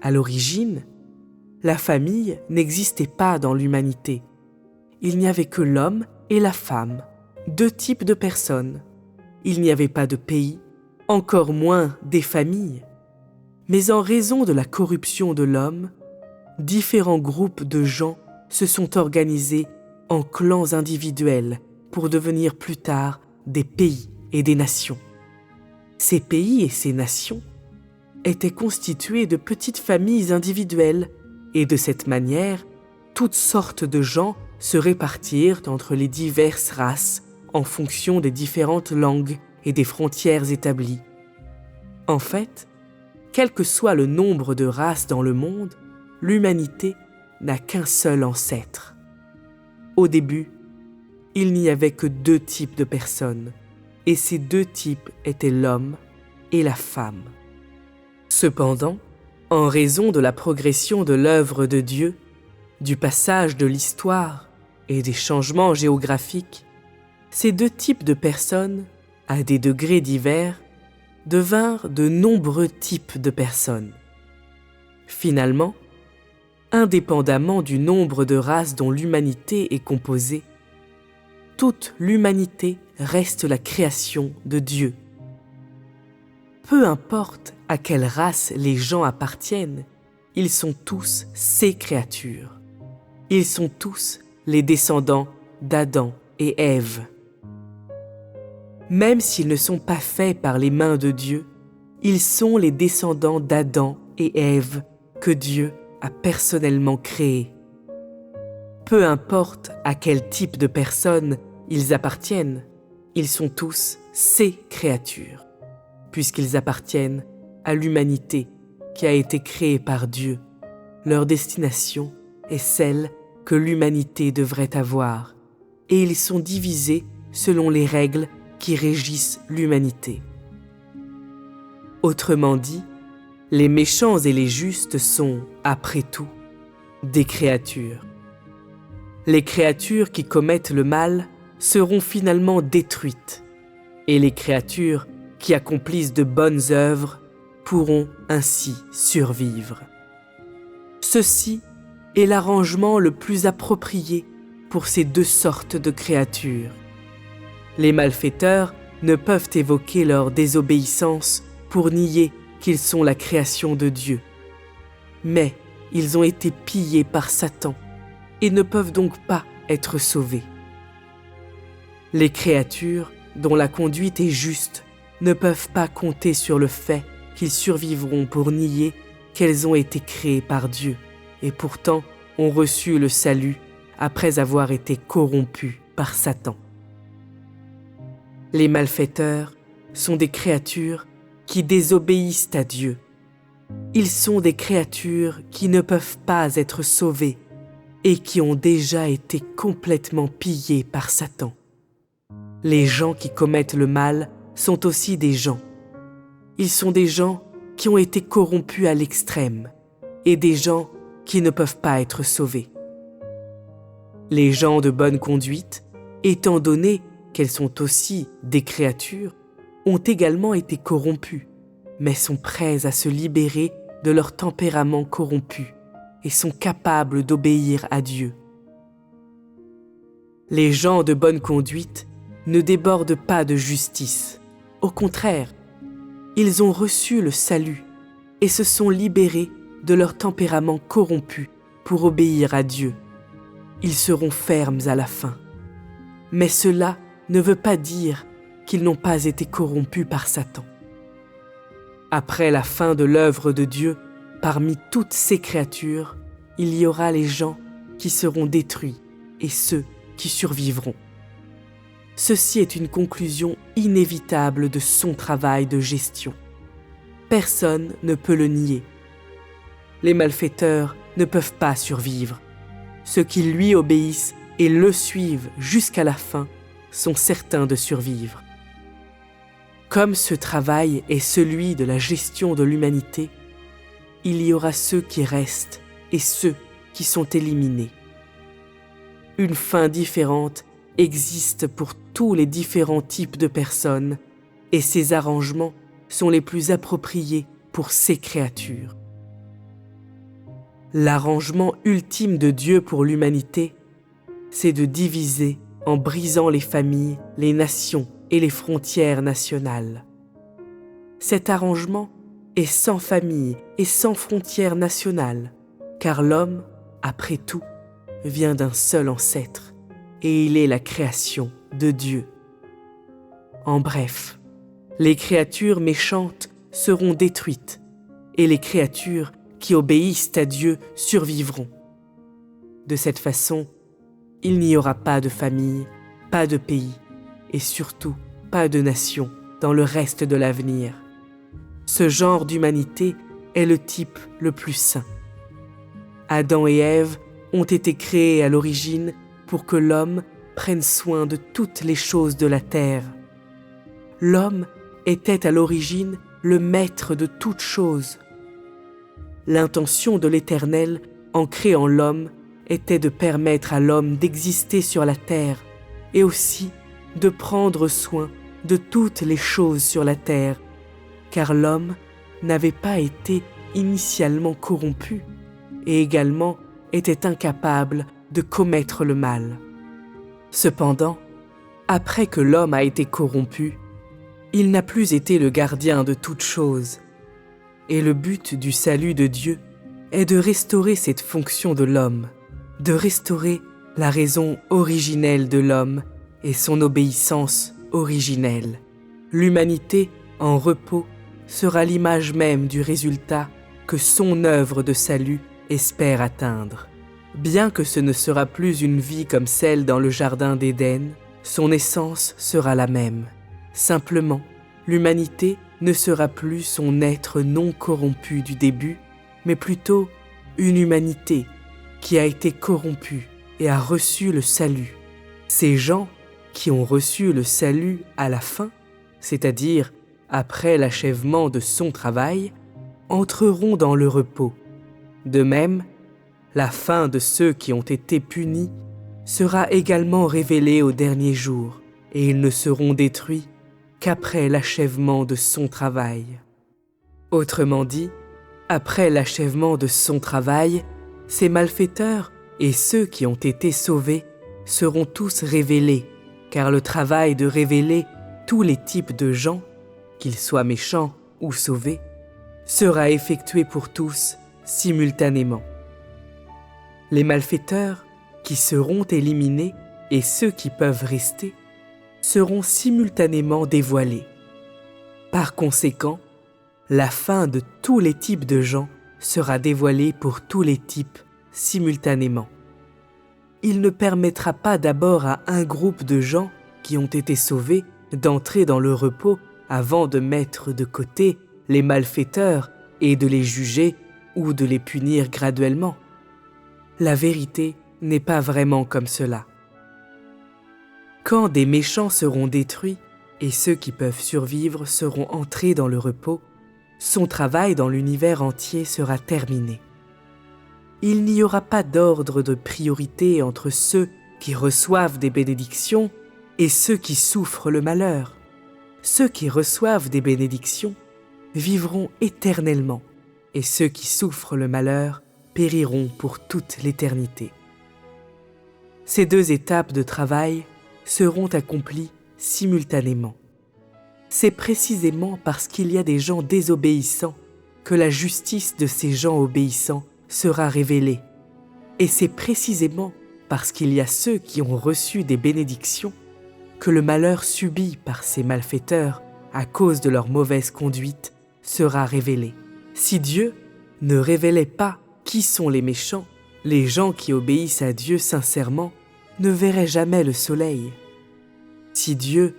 À l'origine, la famille n'existait pas dans l'humanité. Il n'y avait que l'homme et la femme, deux types de personnes. Il n'y avait pas de pays, encore moins des familles. Mais en raison de la corruption de l'homme, différents groupes de gens se sont organisés en clans individuels pour devenir plus tard des pays et des nations. Ces pays et ces nations étaient constitués de petites familles individuelles et de cette manière, toutes sortes de gens se répartirent entre les diverses races en fonction des différentes langues et des frontières établies. En fait, quel que soit le nombre de races dans le monde, l'humanité n'a qu'un seul ancêtre. Au début, il n'y avait que deux types de personnes, et ces deux types étaient l'homme et la femme. Cependant, en raison de la progression de l'œuvre de Dieu, du passage de l'histoire et des changements géographiques, ces deux types de personnes, à des degrés divers, devinrent de nombreux types de personnes. Finalement, indépendamment du nombre de races dont l'humanité est composée, toute l'humanité reste la création de Dieu. Peu importe à quelle race les gens appartiennent, ils sont tous ses créatures. Ils sont tous les descendants d'Adam et Ève. Même s'ils ne sont pas faits par les mains de Dieu, ils sont les descendants d'Adam et Ève que Dieu a personnellement créés. Peu importe à quel type de personnes ils appartiennent, ils sont tous ses créatures, puisqu'ils appartiennent à l'humanité qui a été créée par Dieu. Leur destination est celle que l'humanité devrait avoir, et ils sont divisés selon les règles qui régissent l'humanité. Autrement dit, les méchants et les justes sont, après tout, des créatures. Les créatures qui commettent le mal seront finalement détruites, et les créatures qui accomplissent de bonnes œuvres pourront ainsi survivre. Ceci est l'arrangement le plus approprié pour ces deux sortes de créatures. Les malfaiteurs ne peuvent évoquer leur désobéissance pour nier qu'ils sont la création de Dieu. Mais ils ont été pillés par Satan et ne peuvent donc pas être sauvés. Les créatures dont la conduite est juste ne peuvent pas compter sur le fait qu'ils survivront pour nier qu'elles ont été créées par Dieu et pourtant ont reçu le salut après avoir été corrompus par Satan. Les malfaiteurs sont des créatures qui désobéissent à Dieu. Ils sont des créatures qui ne peuvent pas être sauvées et qui ont déjà été complètement pillées par Satan. Les gens qui commettent le mal sont aussi des gens. Ils sont des gens qui ont été corrompus à l'extrême et des gens qui ne peuvent pas être sauvés. Les gens de bonne conduite, étant donné qu'elles sont aussi des créatures, ont également été corrompus, mais sont prêts à se libérer de leur tempérament corrompu et sont capables d'obéir à Dieu. Les gens de bonne conduite ne débordent pas de justice. Au contraire, ils ont reçu le salut et se sont libérés de leur tempérament corrompu pour obéir à Dieu. Ils seront fermes à la fin. Mais cela ne veut pas dire qu'ils n'ont pas été corrompus par Satan. Après la fin de l'œuvre de Dieu, parmi toutes ces créatures, il y aura les gens qui seront détruits et ceux qui survivront. Ceci est une conclusion inévitable de son travail de gestion. Personne ne peut le nier. Les malfaiteurs ne peuvent pas survivre. Ceux qui lui obéissent et le suivent jusqu'à la fin sont certains de survivre. Comme ce travail est celui de la gestion de l'humanité, il y aura ceux qui restent et ceux qui sont éliminés. Une fin différente existe pour tous les différents types de personnes et ces arrangements sont les plus appropriés pour ces créatures. l'arrangement ultime de Dieu pour l'humanité, c'est de diviser en brisant les familles, les nations et les frontières nationales. Cet arrangement est sans famille et sans frontières nationales, car l'homme, après tout, vient d'un seul ancêtre, et il est la création de Dieu. En bref, les créatures méchantes seront détruites, et les créatures qui obéissent à Dieu survivront. De cette façon, il n'y aura pas de famille, pas de pays, et surtout pas de nation dans le reste de l'avenir. Ce genre d'humanité est le type le plus saint. Adam et Ève ont été créés à l'origine pour que l'homme prenne soin de toutes les choses de la terre. L'homme était à l'origine le maître de toutes choses. L'intention de l'Éternel, en créant l'homme, était de permettre à l'homme d'exister sur la terre et aussi de prendre soin de toutes les choses sur la terre, car l'homme n'avait pas été initialement corrompu et également était incapable de commettre le mal. Cependant, après que l'homme a été corrompu, il n'a plus été le gardien de toutes choses. Et le but du salut de Dieu est de restaurer cette fonction de l'homme, de restaurer la raison originelle de l'homme et son obéissance originelle. L'humanité en repos sera l'image même du résultat que son œuvre de salut espère atteindre. Bien que ce ne sera plus une vie comme celle dans le jardin d'Éden, son essence sera la même. Simplement, l'humanité ne sera plus son être non corrompu du début, mais plutôt une humanité qui a été corrompue et a reçu le salut. Ces gens qui ont reçu le salut à la fin, c'est-à-dire après l'achèvement de son travail, entreront dans le repos. De même, la fin de ceux qui ont été punis sera également révélée au dernier jour, et ils ne seront détruits qu'après l'achèvement de son travail. Autrement dit, après l'achèvement de son travail, ces malfaiteurs et ceux qui ont été sauvés seront tous révélés, car le travail de révéler tous les types de gens, qu'ils soient méchants ou sauvés, sera effectué pour tous simultanément. Les malfaiteurs qui seront éliminés et ceux qui peuvent rester seront simultanément dévoilés. Par conséquent, la fin de tous les types de gens sera dévoilée pour tous les types simultanément. Il ne permettra pas d'abord à un groupe de gens qui ont été sauvés d'entrer dans le repos avant de mettre de côté les malfaiteurs et de les juger ou de les punir graduellement. La vérité n'est pas vraiment comme cela. Quand des méchants seront détruits et ceux qui peuvent survivre seront entrés dans le repos, son travail dans l'univers entier sera terminé. Il n'y aura pas d'ordre de priorité entre ceux qui reçoivent des bénédictions et ceux qui souffrent le malheur. Ceux qui reçoivent des bénédictions vivront éternellement, et ceux qui souffrent le malheur périront pour toute l'éternité. Ces deux étapes de travail seront accomplies simultanément. C'est précisément parce qu'il y a des gens désobéissants que la justice de ces gens obéissants sera révélée. Et c'est précisément parce qu'il y a ceux qui ont reçu des bénédictions que le malheur subi par ces malfaiteurs à cause de leur mauvaise conduite sera révélé. Si Dieu ne révélait pas qui sont les méchants, les gens qui obéissent à Dieu sincèrement ne verraient jamais le soleil. Si Dieu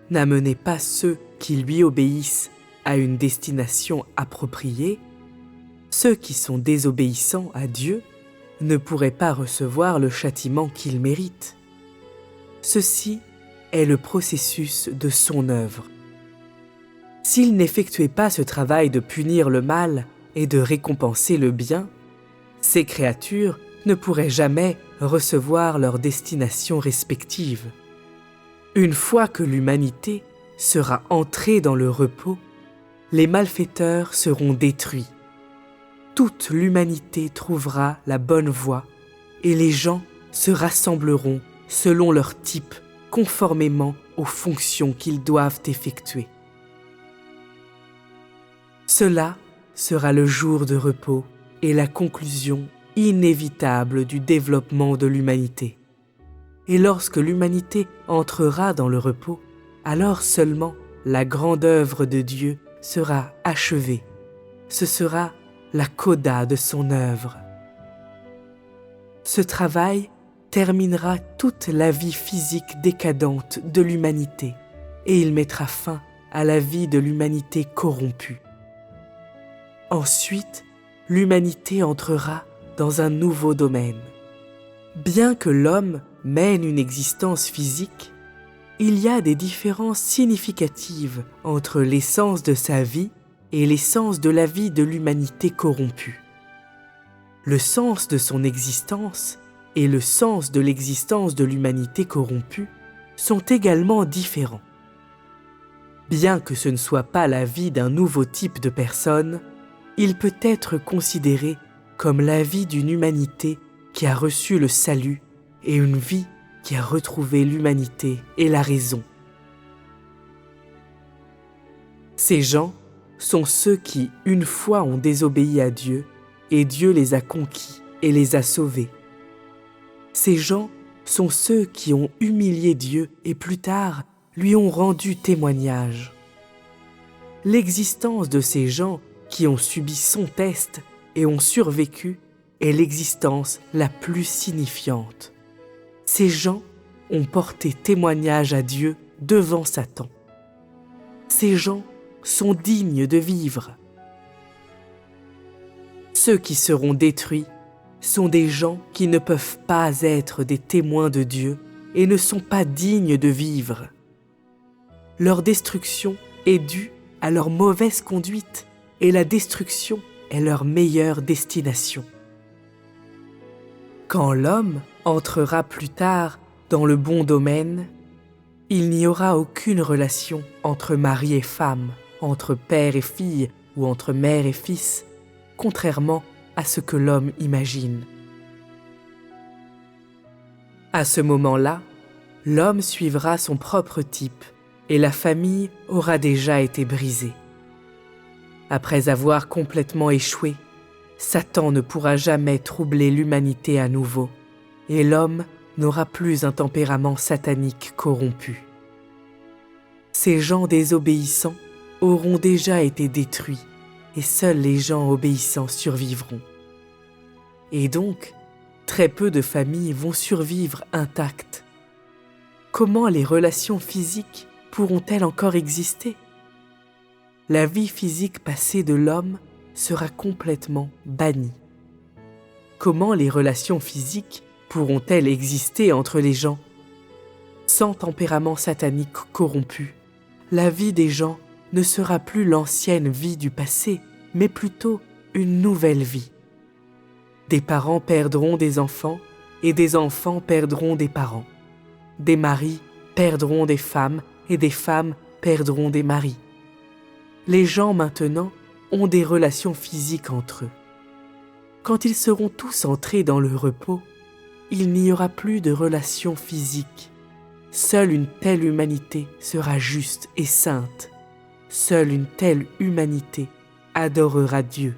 n'amenait pas ceux qui lui obéissent à une destination appropriée, ceux qui sont désobéissants à Dieu ne pourraient pas recevoir le châtiment qu'ils méritent. Ceci est le processus de son œuvre. S'il n'effectuait pas ce travail de punir le mal et de récompenser le bien, ces créatures ne pourraient jamais recevoir leur destination respective. Une fois que l'humanité sera entrée dans le repos, les malfaiteurs seront détruits. toute l'humanité trouvera la bonne voie et les gens se rassembleront selon leur type, conformément aux fonctions qu'ils doivent effectuer. Cela sera le jour de repos et la conclusion inévitable du développement de l'humanité. Et lorsque l'humanité entrera dans le repos, alors seulement la grande œuvre de Dieu sera achevée. Ce sera la coda de son œuvre. Ce travail terminera toute la vie physique décadente de l'humanité et il mettra fin à la vie de l'humanité corrompue. Ensuite, l'humanité entrera dans un nouveau domaine. Bien que l'homme mène une existence physique, il y a des différences significatives entre l'essence de sa vie et l'essence de la vie de l'humanité corrompue. Le sens de son existence et le sens de l'existence de l'humanité corrompue sont également différents. Bien que ce ne soit pas la vie d'un nouveau type de personne, il peut être considéré comme la vie d'une humanité qui a reçu le salut et une vie qui a retrouvé l'humanité et la raison. Ces gens sont ceux qui, une fois, ont désobéi à Dieu et Dieu les a conquis et les a sauvés. Ces gens sont ceux qui ont humilié Dieu et plus tard lui ont rendu témoignage. L'existence de ces gens qui ont subi son test et ont survécu est l'existence la plus signifiante. Ces gens ont porté témoignage à Dieu devant Satan. Ces gens sont dignes de vivre. Ceux qui seront détruits sont des gens qui ne peuvent pas être des témoins de Dieu et ne sont pas dignes de vivre. Leur destruction est due à leur mauvaise conduite et la destruction est leur meilleure destination. Quand l'homme entrera plus tard dans le bon domaine, il n'y aura aucune relation entre mari et femme, entre père et fille ou entre mère et fils, contrairement à ce que l'homme imagine. À ce moment-là, l'homme suivra son propre type et la famille aura déjà été brisée. Après avoir complètement échoué, Satan ne pourra jamais troubler l'humanité à nouveau et l'homme n'aura plus un tempérament satanique corrompu. Ces gens désobéissants auront déjà été détruits et seuls les gens obéissants survivront. Et donc, très peu de familles vont survivre intactes. Comment les relations physiques pourront-elles encore exister ? La vie physique passée de l'homme sera complètement bannie. Comment les relations physiques pourront-elles exister entre les gens ? Sans tempérament satanique corrompu, la vie des gens ne sera plus l'ancienne vie du passé, mais plutôt une nouvelle vie. Des parents perdront des enfants et des enfants perdront des parents. Des maris perdront des femmes et des femmes perdront des maris. Les gens maintenant ont des relations physiques entre eux. Quand ils seront tous entrés dans le repos, il n'y aura plus de relations physiques. Seule une telle humanité sera juste et sainte. Seule une telle humanité adorera Dieu.